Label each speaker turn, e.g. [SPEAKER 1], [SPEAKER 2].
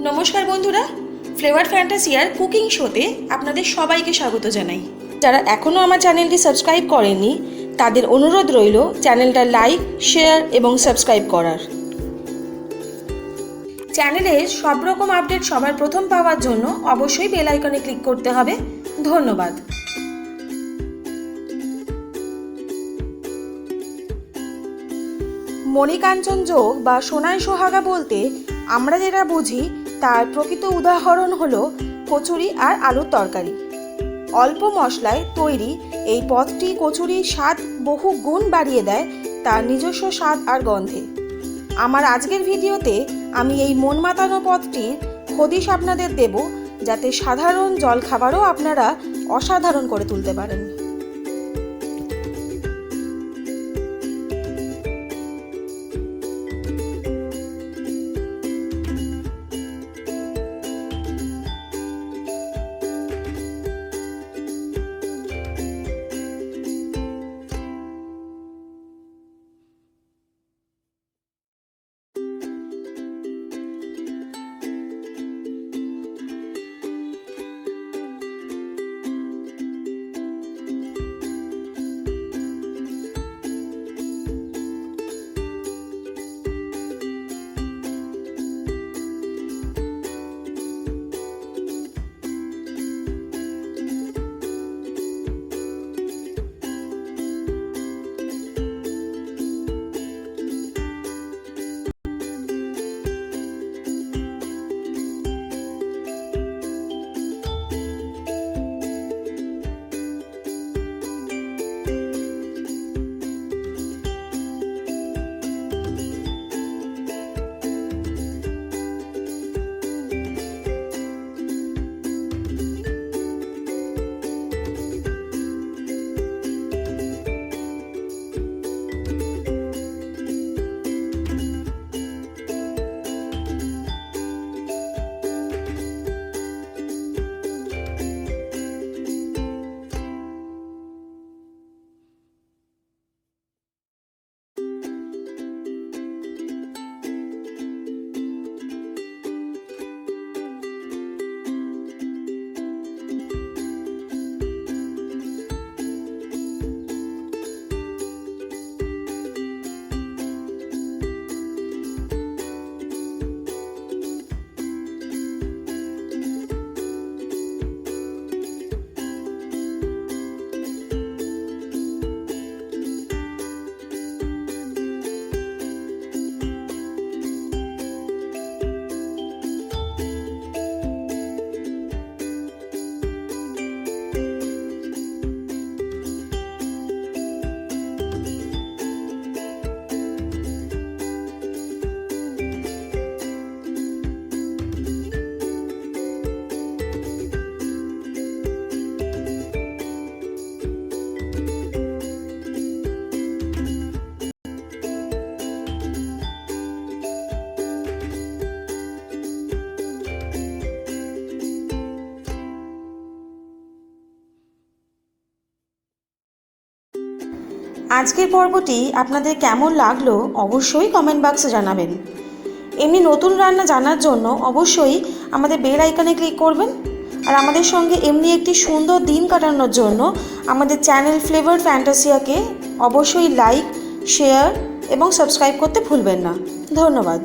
[SPEAKER 1] নমস্কার বন্ধুরা, flavour ফ্যান্টাসিয়ার cooking শোতে আপনাদের সবাইকে স্বাগত জানাই। যারা এখনও আমার চ্যানেলটি সাবস্ক্রাইব করেননি তাদের অনুরোধ রইল চ্যানেলটা লাইক, শেয়ার এবং সাবস্ক্রাইব করার। চ্যানেলের সব রকম আপডেট সবার প্রথম পাওয়ার জন্য অবশ্যই বেল আইকনে ক্লিক করতে হবে। ধন্যবাদ। মণিকাঞ্চন যোগ বা সোনায় সোহাগা বলতে আমরা যেটা বুঝি তার প্রকৃত উদাহরণ হলো কচুরি আর আলুর তরকারি। অল্প মশলায় তৈরি এই পদটি কচুরির স্বাদ বহু গুণ বাড়িয়ে দেয় তার নিজস্ব স্বাদ আর গন্ধে। আমার আজকের ভিডিওতে আমি এই মন মাতানো পদটির হদিশ আপনাদের দেব, যাতে সাধারণ জলখাবারও আপনারা অসাধারণ করে তুলতে পারেন। আজকের পর্বটি আপনাদের কেমন লাগলো অবশ্যই কমেন্ট বক্সে জানাবেন। এমনি নতুন রান্না জানার জন্য অবশ্যই আমাদের বেল আইকনে ক্লিক করবেন। আর আমাদের সঙ্গে এমনি একটি সুন্দর দিন কাটানোর জন্য আমাদের চ্যানেল ফ্লেভার্ড ফ্যান্টাসিয়াকে অবশ্যই লাইক, শেয়ার এবং সাবস্ক্রাইব করতে ভুলবেন না। ধন্যবাদ।